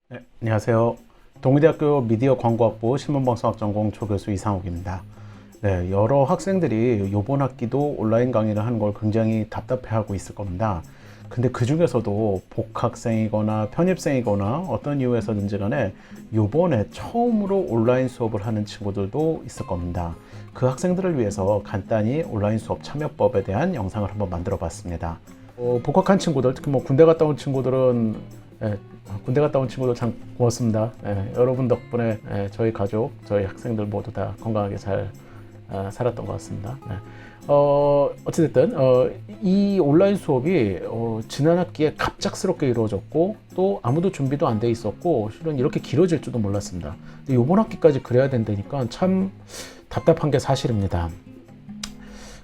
네, 안녕하세요. 동의대학교 미디어 광고학부 신문방송학 전공 조교수 이상욱입니다. 네, 여러 학생들이 이번 학기도 온라인 강의를 하는 걸 굉장히 답답해하고 있을 겁니다. 근데 그 중에서도 복학생이거나 편입생이거나 어떤 이유에서든지 간에 이번에 처음으로 온라인 수업을 하는 친구들도 있을 겁니다. 그 학생들을 위해서 간단히 온라인 수업 참여법에 대한 영상을 한번 만들어 봤습니다. 복학한 친구들, 특히 군대 갔다 온 친구들은 군대 갔다 온 친구들 참 고맙습니다. 여러분 덕분에 저희 가족, 저희 학생들 모두 다 건강하게 잘 살았던 것 같습니다. 어찌됐든 이 온라인 수업이 지난 학기에 갑작스럽게 이루어졌고 또 아무도 준비도 안 돼 있었고 실은 이렇게 길어질 줄도 몰랐습니다. 근데 이번 학기까지 그래야 된다니까 참 답답한 게 사실입니다.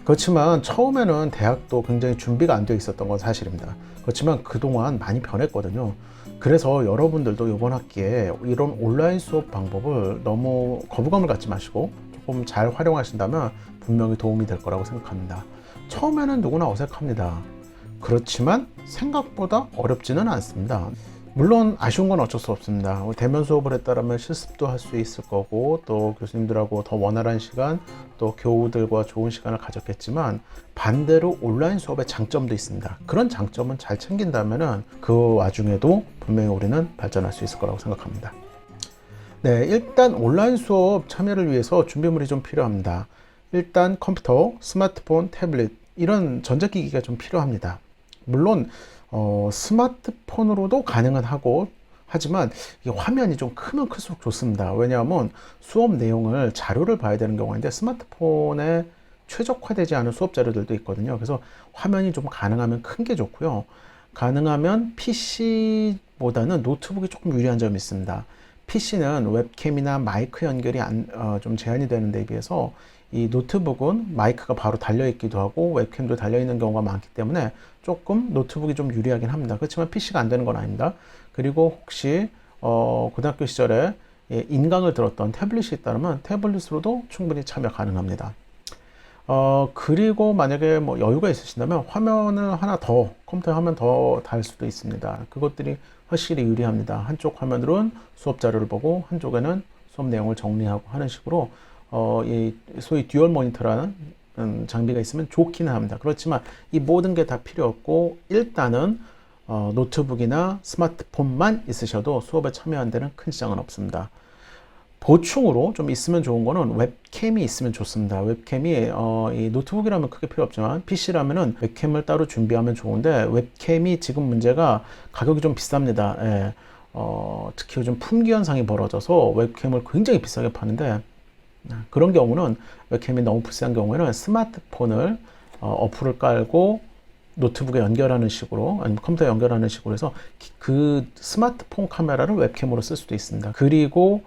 그렇지만 처음에는 대학도 굉장히 준비가 안 되어 있었던 건 사실입니다. 그렇지만 그동안 많이 변했거든요. 그래서 여러분들도 이번 학기에 이런 온라인 수업 방법을 너무 거부감을 갖지 마시고 조금 잘 활용하신다면 분명히 도움이 될 거라고 생각합니다. 처음에는 누구나 어색합니다. 그렇지만 생각보다 어렵지는 않습니다. 물론 아쉬운 건 어쩔 수 없습니다. 대면 수업을 했다면 실습도 할 수 있을 거고 또 교수님들하고 더 원활한 시간 또 교우들과 좋은 시간을 가졌겠지만 반대로 온라인 수업의 장점도 있습니다. 그런 장점은 잘 챙긴다면 그 와중에도 분명히 우리는 발전할 수 있을 거라고 생각합니다. 네, 일단 온라인 수업 참여를 위해서 준비물이 좀 필요합니다. 일단 컴퓨터, 스마트폰, 태블릿 이런 전자기기가 좀 필요합니다. 물론 스마트폰으로도 가능은 하고 하지만 이 화면이 좀 크면 클수록 좋습니다. 왜냐하면 수업 내용을 자료를 봐야 되는 경우가 있는데 스마트폰에 최적화되지 않은 수업 자료들도 있거든요. 그래서 화면이 좀 가능하면 큰 게 좋고요. 가능하면 PC보다는 노트북이 조금 유리한 점이 있습니다. PC는 웹캠이나 마이크 연결이 좀 제한이 되는 데 비해서 이 노트북은 마이크가 바로 달려있기도 하고 웹캠도 달려있는 경우가 많기 때문에 조금 노트북이 좀 유리하긴 합니다. 그렇지만 PC가 안 되는 건 아닙니다. 그리고 혹시 고등학교 시절에 인강을 들었던 태블릿이 있다면 태블릿으로도 충분히 참여 가능합니다. 그리고 만약에 뭐 여유가 있으신다면 화면을 하나 더, 컴퓨터 화면 더 달 수도 있습니다. 그것들이 확실히 유리합니다. 한쪽 화면으로는 수업 자료를 보고 한쪽에는 수업 내용을 정리하고 하는 식으로 이 소위 듀얼 모니터라는 장비가 있으면 좋기는 합니다. 그렇지만 이 모든 게 다 필요 없고 일단은 노트북이나 스마트폰만 있으셔도 수업에 참여하는 데는 큰 지장은 없습니다. 보충으로 좀 있으면 좋은 거는 웹캠이 있으면 좋습니다. 웹캠이 이 노트북이라면 크게 필요 없지만 PC라면은 웹캠을 따로 준비하면 좋은데 웹캠이 지금 문제가 가격이 좀 비쌉니다. 예. 특히 요즘 품귀 현상이 벌어져서 웹캠을 굉장히 비싸게 파는데 그런 경우는 웹캠이 너무 비싼 경우에는 스마트폰을 어플을 깔고 노트북에 연결하는 식으로 아니면 컴퓨터에 연결하는 식으로 해서 그 스마트폰 카메라를 웹캠으로 쓸 수도 있습니다. 그리고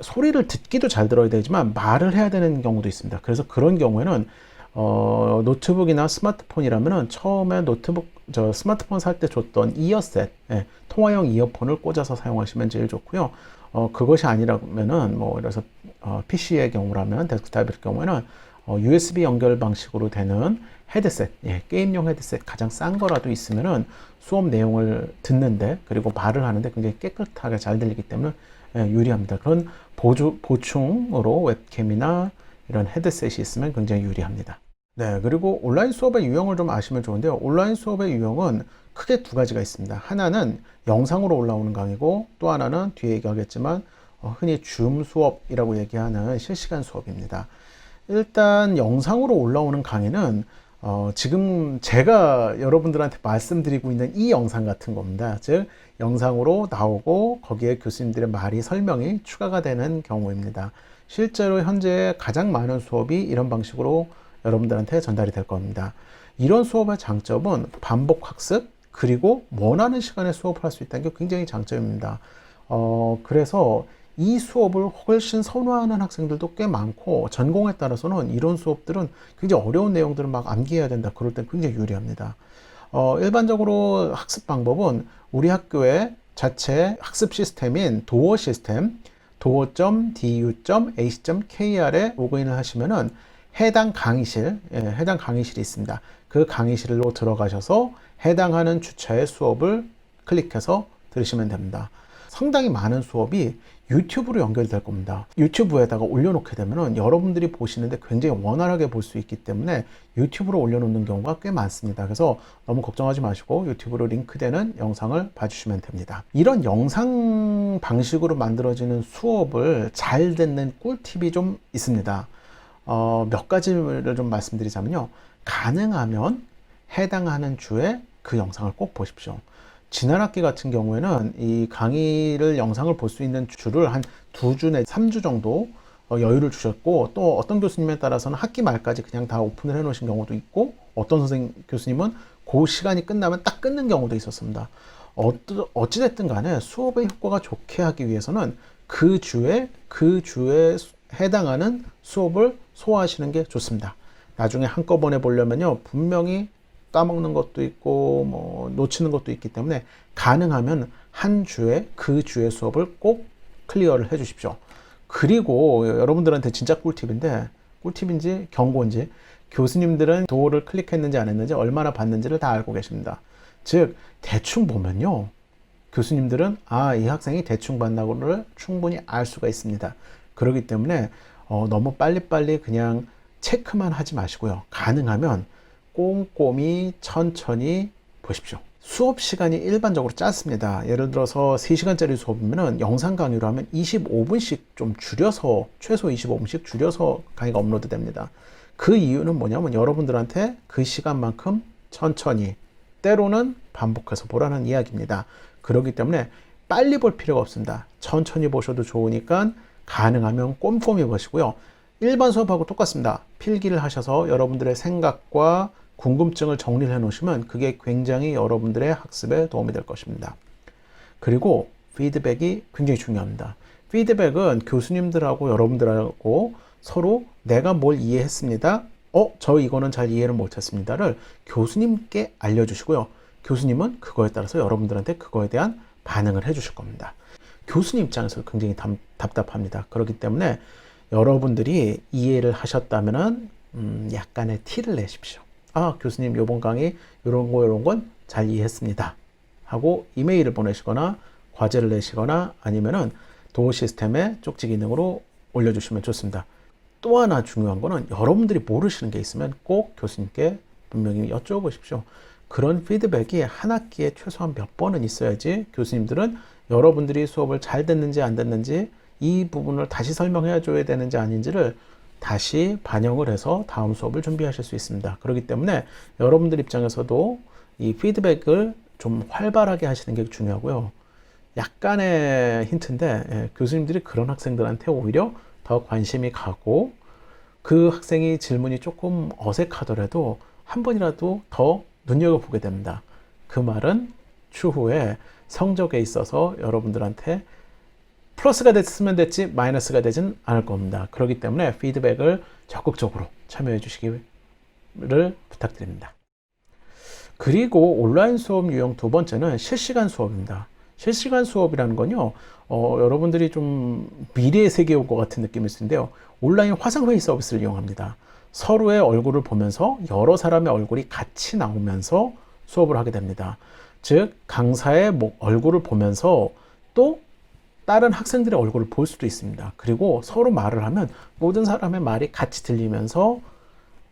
소리를 듣기도 잘 들어야 되지만 말을 해야 되는 경우도 있습니다. 그래서 그런 경우에는 노트북이나 스마트폰이라면은 처음에 스마트폰 살 때 줬던 이어셋, 통화용 이어폰을 꽂아서 사용하시면 제일 좋고요. 그것이 아니라면은 그래서 PC의 경우라면 데스크탑일 경우에는 USB 연결 방식으로 되는 헤드셋, 게임용 헤드셋 가장 싼 거라도 있으면은 수업 내용을 듣는데 그리고 말을 하는데 굉장히 깨끗하게 잘 들리기 때문에 유리합니다. 그런 보충으로 웹캠이나 이런 헤드셋이 있으면 굉장히 유리합니다. 네, 그리고 온라인 수업의 유형을 좀 아시면 좋은데요. 온라인 수업의 유형은 크게 두 가지가 있습니다. 하나는 영상으로 올라오는 강의고 또 하나는 뒤에 얘기하겠지만 흔히 줌 수업이라고 얘기하는 실시간 수업입니다. 일단 영상으로 올라오는 강의는 지금 제가 여러분들한테 말씀드리고 있는 이 영상 같은 겁니다. 즉 영상으로 나오고 거기에 교수님들의 말이 설명이 추가가 되는 경우입니다. 실제로 현재 가장 많은 수업이 이런 방식으로 여러분들한테 전달이 될 겁니다. 이런 수업의 장점은 반복 학습 그리고 원하는 시간에 수업을 할 수 있다는 게 굉장히 장점입니다. 그래서 이 수업을 훨씬 선호하는 학생들도 꽤 많고 전공에 따라서는 이런 수업들은 굉장히 어려운 내용들을 막 암기해야 된다 그럴 때 굉장히 유리합니다. 일반적으로 학습 방법은 우리 학교의 자체 학습 시스템인 도어 시스템 door.du.ac.kr에 로그인을 하시면은 해당 강의실이 있습니다. 그 강의실로 들어가셔서 해당하는 주차의 수업을 클릭해서 들으시면 됩니다. 상당히 많은 수업이 유튜브로 연결될 겁니다. 유튜브에다가 올려놓게 되면은 여러분들이 보시는데 굉장히 원활하게 볼 수 있기 때문에 유튜브로 올려놓는 경우가 꽤 많습니다. 그래서 너무 걱정하지 마시고 유튜브로 링크되는 영상을 봐주시면 됩니다. 이런 영상 방식으로 만들어지는 수업을 잘 듣는 꿀팁이 좀 있습니다. 몇 가지를 좀 말씀드리자면요. 가능하면 해당하는 주에 그 영상을 꼭 보십시오. 지난 학기 같은 경우에는 이 강의를 영상을 볼 수 있는 주를 한 2주 내 3주 정도 여유를 주셨고, 또 어떤 교수님에 따라서는 학기 말까지 그냥 다 오픈을 해 놓으신 경우도 있고, 어떤 교수님은 그 시간이 끝나면 딱 끊는 경우도 있었습니다. 어찌됐든 간에 수업의 효과가 좋게 하기 위해서는 그 주에 해당하는 수업을 소화하시는 게 좋습니다. 나중에 한꺼번에 보려면요, 분명히 까먹는 것도 있고 뭐 놓치는 것도 있기 때문에 가능하면 한 주에 그 주의 수업을 꼭 클리어를 해 주십시오. 그리고 여러분들한테 진짜 꿀팁인지 경고인지, 교수님들은 도어를 클릭했는지 안 했는지 얼마나 봤는지를 다 알고 계십니다. 즉 대충 보면요, 교수님들은 이 학생이 대충 봤나고를 충분히 알 수가 있습니다. 그렇기 때문에 너무 빨리빨리 그냥 체크만 하지 마시고요, 가능하면 꼼꼼히 천천히 보십시오. 수업 시간이 일반적으로 짧습니다. 예를 들어서 3시간짜리 수업이면 영상 강의로 하면 25분씩 좀 줄여서, 최소 25분씩 줄여서 강의가 업로드 됩니다. 그 이유는 뭐냐면 여러분들한테 그 시간만큼 천천히, 때로는 반복해서 보라는 이야기입니다. 그렇기 때문에 빨리 볼 필요가 없습니다. 천천히 보셔도 좋으니까 가능하면 꼼꼼히 보시고요. 일반 수업하고 똑같습니다. 필기를 하셔서 여러분들의 생각과 궁금증을 정리를 해 놓으시면 그게 굉장히 여러분들의 학습에 도움이 될 것입니다. 그리고 피드백이 굉장히 중요합니다. 피드백은 교수님들하고 여러분들하고 서로 내가 뭘 이해했습니다, 저 이거는 잘 이해를 못했습니다를 교수님께 알려주시고요. 교수님은 그거에 따라서 여러분들한테 그거에 대한 반응을 해주실 겁니다. 교수님 입장에서 굉장히 답답합니다. 그렇기 때문에 여러분들이 이해를 하셨다면 약간의 티를 내십시오. 교수님 이번 강의 이런 건 잘 이해했습니다 하고 이메일을 보내시거나 과제를 내시거나 아니면은 도어 시스템에 쪽지 기능으로 올려주시면 좋습니다. 또 하나 중요한 거는 여러분들이 모르시는 게 있으면 꼭 교수님께 분명히 여쭤보십시오. 그런 피드백이 한 학기에 최소한 몇 번은 있어야지 교수님들은 여러분들이 수업을 잘 듣는지 안 듣는지, 이 부분을 다시 설명해 줘야 되는지 아닌지를 다시 반영을 해서 다음 수업을 준비하실 수 있습니다. 그렇기 때문에 여러분들 입장에서도 이 피드백을 좀 활발하게 하시는 게 중요하고요. 약간의 힌트인데, 교수님들이 그런 학생들한테 오히려 더 관심이 가고, 그 학생이 질문이 조금 어색하더라도 한 번이라도 더 눈여겨보게 됩니다. 그 말은 추후에 성적에 있어서 여러분들한테 플러스가 됐으면 됐지 마이너스가 되진 않을 겁니다. 그렇기 때문에 피드백을 적극적으로 참여해 주시기를 부탁드립니다. 그리고 온라인 수업 유형 두 번째는 실시간 수업입니다. 실시간 수업이라는 건요, 여러분들이 좀 미래의 세계에 온 것 같은 느낌일 수 있는데요, 온라인 화상회의 서비스를 이용합니다. 서로의 얼굴을 보면서 여러 사람의 얼굴이 같이 나오면서 수업을 하게 됩니다. 즉 강사의 얼굴을 보면서 또 다른 학생들의 얼굴을 볼 수도 있습니다. 그리고 서로 말을 하면 모든 사람의 말이 같이 들리면서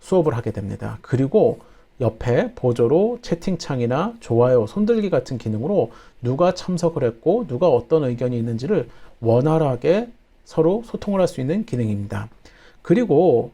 수업을 하게 됩니다. 그리고 옆에 보조로 채팅창이나 좋아요, 손들기 같은 기능으로 누가 참석을 했고 누가 어떤 의견이 있는지를 원활하게 서로 소통을 할 수 있는 기능입니다. 그리고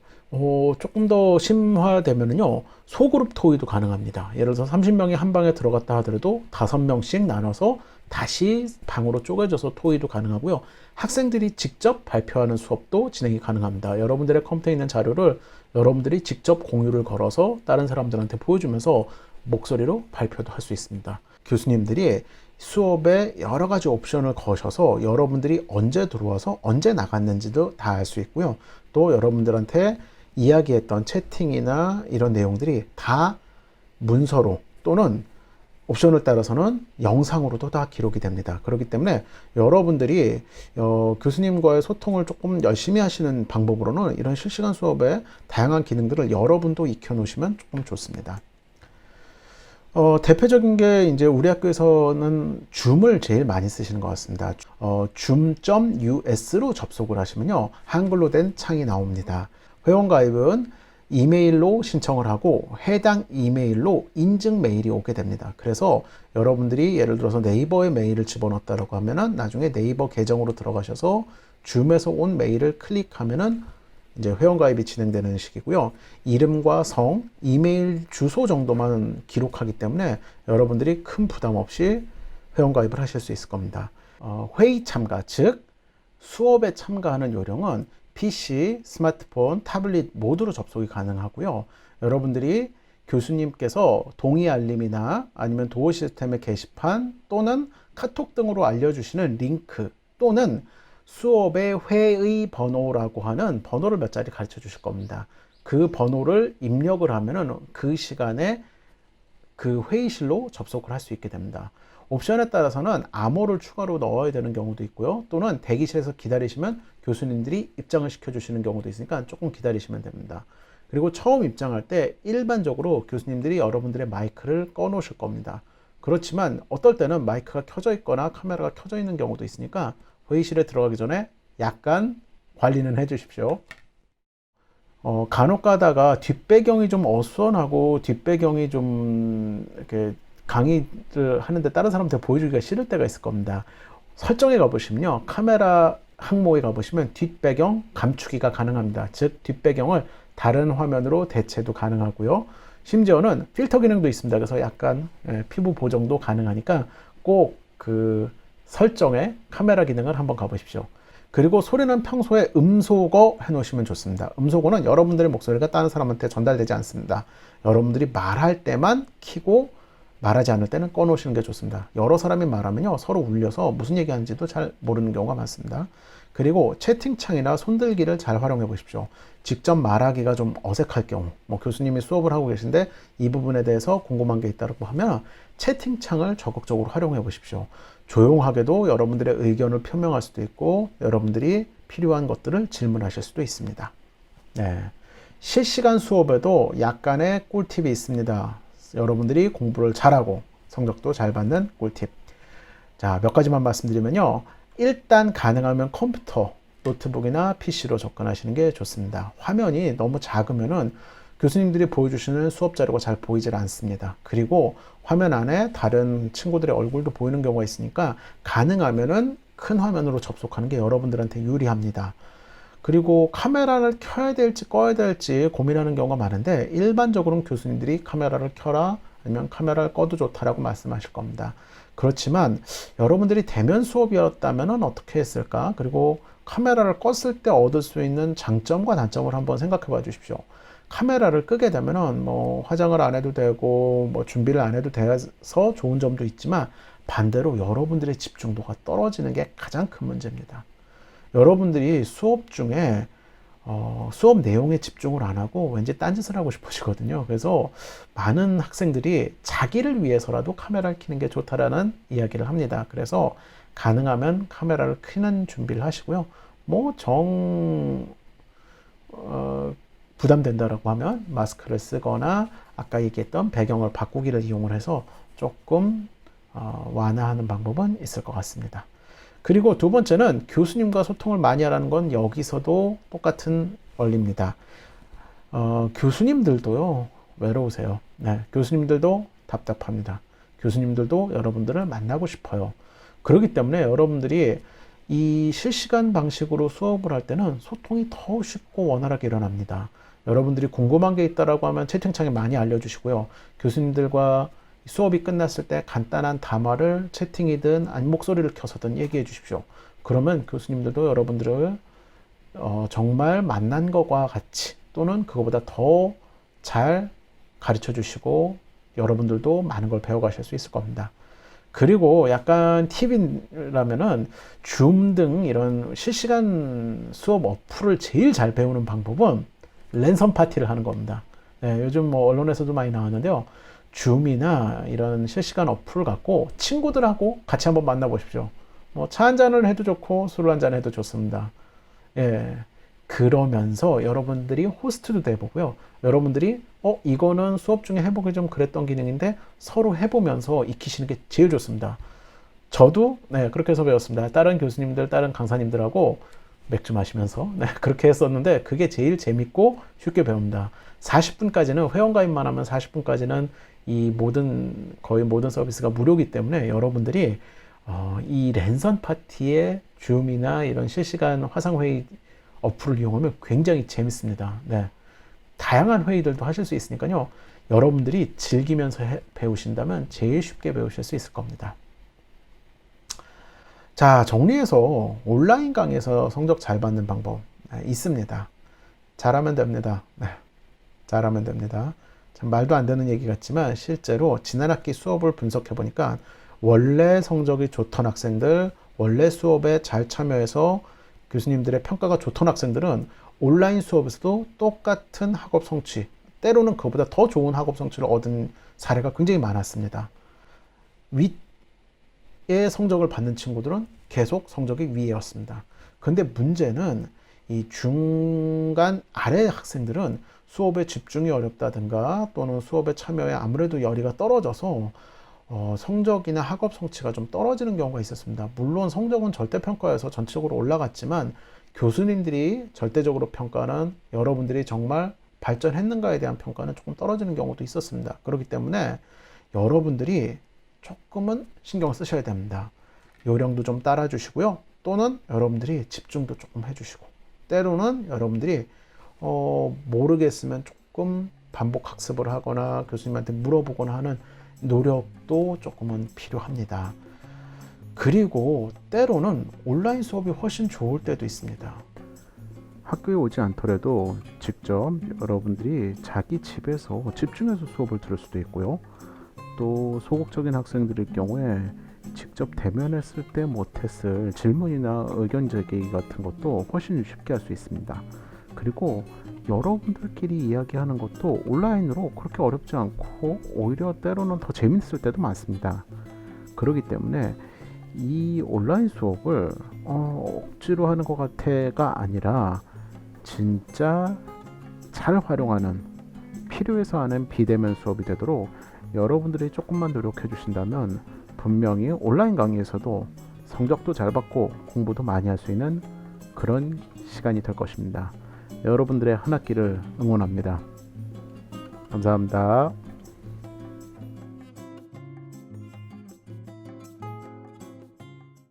조금 더 심화되면요, 소그룹 토의도 가능합니다. 예를 들어서 30명이 한 방에 들어갔다 하더라도 5명씩 나눠서 다시 방으로 쪼개져서 토의도 가능하고요. 학생들이 직접 발표하는 수업도 진행이 가능합니다. 여러분들의 컴퓨터에 있는 자료를 여러분들이 직접 공유를 걸어서 다른 사람들한테 보여주면서 목소리로 발표도 할 수 있습니다. 교수님들이 수업에 여러 가지 옵션을 거셔서 여러분들이 언제 들어와서 언제 나갔는지도 다 알 수 있고요. 또 여러분들한테 이야기했던 채팅이나 이런 내용들이 다 문서로 또는 옵션을 따라서는 영상으로도 다 기록이 됩니다. 그렇기 때문에 여러분들이 교수님과의 소통을 조금 열심히 하시는 방법으로는 이런 실시간 수업의 다양한 기능들을 여러분도 익혀 놓으시면 조금 좋습니다. 대표적인 게 이제 우리 학교에서는 줌을 제일 많이 쓰시는 것 같습니다. zoom.us로 접속을 하시면요, 한글로 된 창이 나옵니다. 회원가입은 이메일로 신청을 하고 해당 이메일로 인증 메일이 오게 됩니다. 그래서 여러분들이 예를 들어서 네이버에 메일을 집어넣었다고 하면은 나중에 네이버 계정으로 들어가셔서 줌에서 온 메일을 클릭하면은 이제 회원가입이 진행되는 식이고요. 이름과 성, 이메일 주소 정도만 기록하기 때문에 여러분들이 큰 부담 없이 회원가입을 하실 수 있을 겁니다. 회의 참가, 즉 수업에 참가하는 요령은 PC, 스마트폰, 타블릿 모두로 접속이 가능하고요. 여러분들이 교수님께서 동의 알림이나 아니면 도어 시스템의 게시판 또는 카톡 등으로 알려주시는 링크 또는 수업의 회의 번호라고 하는 번호를 몇 자리 가르쳐 주실 겁니다. 그 번호를 입력을 하면은 그 시간에 그 회의실로 접속을 할 수 있게 됩니다. 옵션에 따라서는 암호를 추가로 넣어야 되는 경우도 있고요. 또는 대기실에서 기다리시면 교수님들이 입장을 시켜주시는 경우도 있으니까 조금 기다리시면 됩니다. 그리고 처음 입장할 때 일반적으로 교수님들이 여러분들의 마이크를 꺼 놓으실 겁니다. 그렇지만 어떨 때는 마이크가 켜져 있거나 카메라가 켜져 있는 경우도 있으니까 회의실에 들어가기 전에 약간 관리는 해 주십시오. 간혹 가다가 뒷배경이 좀 어수선하고 뒷배경이 좀 이렇게 강의를 하는데 다른 사람한테 보여주기가 싫을 때가 있을 겁니다. 설정에 가보시면요, 카메라 항목에 가보시면 뒷배경 감추기가 가능합니다. 즉 뒷배경을 다른 화면으로 대체도 가능하고요. 심지어는 필터 기능도 있습니다. 그래서 약간 피부 보정도 가능하니까 꼭 그 설정에 카메라 기능을 한번 가보십시오. 그리고 소리는 평소에 음소거 해놓으시면 좋습니다. 음소거는 여러분들의 목소리가 다른 사람한테 전달되지 않습니다. 여러분들이 말할 때만 켜고 말하지 않을 때는 꺼놓으시는 게 좋습니다. 여러 사람이 말하면요, 서로 울려서 무슨 얘기하는지도 잘 모르는 경우가 많습니다. 그리고 채팅창이나 손들기를 잘 활용해 보십시오. 직접 말하기가 좀 어색할 경우, 교수님이 수업을 하고 계신데 이 부분에 대해서 궁금한 게 있다고 하면 채팅창을 적극적으로 활용해 보십시오. 조용하게도 여러분들의 의견을 표명할 수도 있고 여러분들이 필요한 것들을 질문하실 수도 있습니다. 네. 실시간 수업에도 약간의 꿀팁이 있습니다. 여러분들이 공부를 잘하고 성적도 잘 받는 꿀팁. 자, 몇 가지만 말씀드리면요. 일단 가능하면 컴퓨터, 노트북이나 PC로 접근하시는 게 좋습니다. 화면이 너무 작으면은 교수님들이 보여주시는 수업 자료가 잘 보이질 않습니다. 그리고 화면 안에 다른 친구들의 얼굴도 보이는 경우가 있으니까 가능하면은 큰 화면으로 접속하는 게 여러분들한테 유리합니다. 그리고 카메라를 켜야 될지 꺼야 될지 고민하는 경우가 많은데 일반적으로는 교수님들이 카메라를 켜라 아니면 카메라를 꺼도 좋다라고 말씀하실 겁니다. 그렇지만 여러분들이 대면 수업이었다면 어떻게 했을까? 그리고 카메라를 껐을 때 얻을 수 있는 장점과 단점을 한번 생각해 봐 주십시오. 카메라를 끄게 되면은 화장을 안 해도 되고 준비를 안 해도 돼서 좋은 점도 있지만 반대로 여러분들의 집중도가 떨어지는 게 가장 큰 문제입니다. 여러분들이 수업 중에 수업 내용에 집중을 안 하고 왠지 딴짓을 하고 싶으시거든요. 그래서 많은 학생들이 자기를 위해서라도 카메라를 켜는 게 좋다라는 이야기를 합니다. 그래서 가능하면 카메라를 켜는 준비를 하시고요. 부담된다라고 하면 마스크를 쓰거나 아까 얘기했던 배경을 바꾸기를 이용을 해서 조금 완화하는 방법은 있을 것 같습니다. 그리고 두 번째는 교수님과 소통을 많이 하라는 건 여기서도 똑같은 원리입니다. 교수님들도요, 외로우세요. 네, 교수님들도 답답합니다. 교수님들도 여러분들을 만나고 싶어요. 그렇기 때문에 여러분들이 이 실시간 방식으로 수업을 할 때는 소통이 더 쉽고 원활하게 일어납니다. 여러분들이 궁금한 게 있다라고 하면 채팅창에 많이 알려주시고요. 교수님들과 수업이 끝났을 때 간단한 담화를 채팅이든 아니 목소리를 켜서든 얘기해 주십시오. 그러면 교수님들도 여러분들을 정말 만난 것과 같이 또는 그거보다 더 잘 가르쳐 주시고 여러분들도 많은 걸 배워가실 수 있을 겁니다. 그리고 약간 팁이라면은 줌 등 이런 실시간 수업 어플을 제일 잘 배우는 방법은 랜선 파티를 하는 겁니다. 네, 요즘 언론에서도 많이 나왔는데요. 줌이나 이런 실시간 어플을 갖고 친구들하고 같이 한번 만나보십시오. 차 한잔을 해도 좋고 술을 한잔 해도 좋습니다. 예. 그러면서 여러분들이 호스트도 돼보고요. 여러분들이 이거는 수업 중에 해보기 좀 그랬던 기능인데 서로 해보면서 익히시는 게 제일 좋습니다. 저도 그렇게 해서 배웠습니다. 다른 교수님들, 다른 강사님들하고 맥주 마시면서 그렇게 했었는데 그게 제일 재밌고 쉽게 배웁니다. 40분까지는 회원가입만 하면 40분까지는 거의 모든 서비스가 무료이기 때문에 여러분들이 이 랜선 파티의 줌이나 이런 실시간 화상회의 어플을 이용하면 굉장히 재밌습니다. 다양한 회의들도 하실 수 있으니까요. 여러분들이 즐기면서 배우신다면 제일 쉽게 배우실 수 있을 겁니다. 자, 정리해서 온라인 강의에서 성적 잘 받는 방법 있습니다. 잘하면 됩니다. 잘하면 됩니다. 참 말도 안 되는 얘기 같지만 실제로 지난 학기 수업을 분석해 보니까 원래 성적이 좋던 학생들, 원래 수업에 잘 참여해서 교수님들의 평가가 좋던 학생들은 온라인 수업에서도 똑같은 학업 성취, 때로는 그보다 더 좋은 학업 성취를 얻은 사례가 굉장히 많았습니다. 윗의 성적을 받는 친구들은 계속 성적이 위였습니다. 근데 문제는 이 중간 아래 학생들은 수업에 집중이 어렵다든가 또는 수업에 참여에 아무래도 열의가 떨어져서 성적이나 학업 성취가 좀 떨어지는 경우가 있었습니다. 물론 성적은 절대평가에서 전체적으로 올라갔지만 교수님들이 절대적으로 평가는 여러분들이 정말 발전했는가에 대한 평가는 조금 떨어지는 경우도 있었습니다. 그렇기 때문에 여러분들이 조금은 신경을 쓰셔야 됩니다. 요령도 좀 따라 주시고요. 또는 여러분들이 집중도 조금 해주시고 때로는 여러분들이 모르겠으면 조금 반복 학습을 하거나 교수님한테 물어보거나 하는 노력도 조금은 필요합니다. 그리고 때로는 온라인 수업이 훨씬 좋을 때도 있습니다. 학교에 오지 않더라도 직접 여러분들이 자기 집에서 집중해서 수업을 들을 수도 있고요. 또 소극적인 학생들의 경우에 직접 대면했을 때 못했을 질문이나 의견 제기 같은 것도 훨씬 쉽게 할 수 있습니다. 그리고 여러분들끼리 이야기하는 것도 온라인으로 그렇게 어렵지 않고 오히려 때로는 더 재밌을 때도 많습니다. 그렇기 때문에 이 온라인 수업을 억지로 하는 것 같아가 아니라 진짜 잘 활용하는 필요해서 하는 비대면 수업이 되도록 여러분들이 조금만 노력해 주신다면 분명히 온라인 강의에서도 성적도 잘 받고 공부도 많이 할 수 있는 그런 시간이 될 것입니다. 여러분들의 한 학기를 응원합니다. 감사합니다.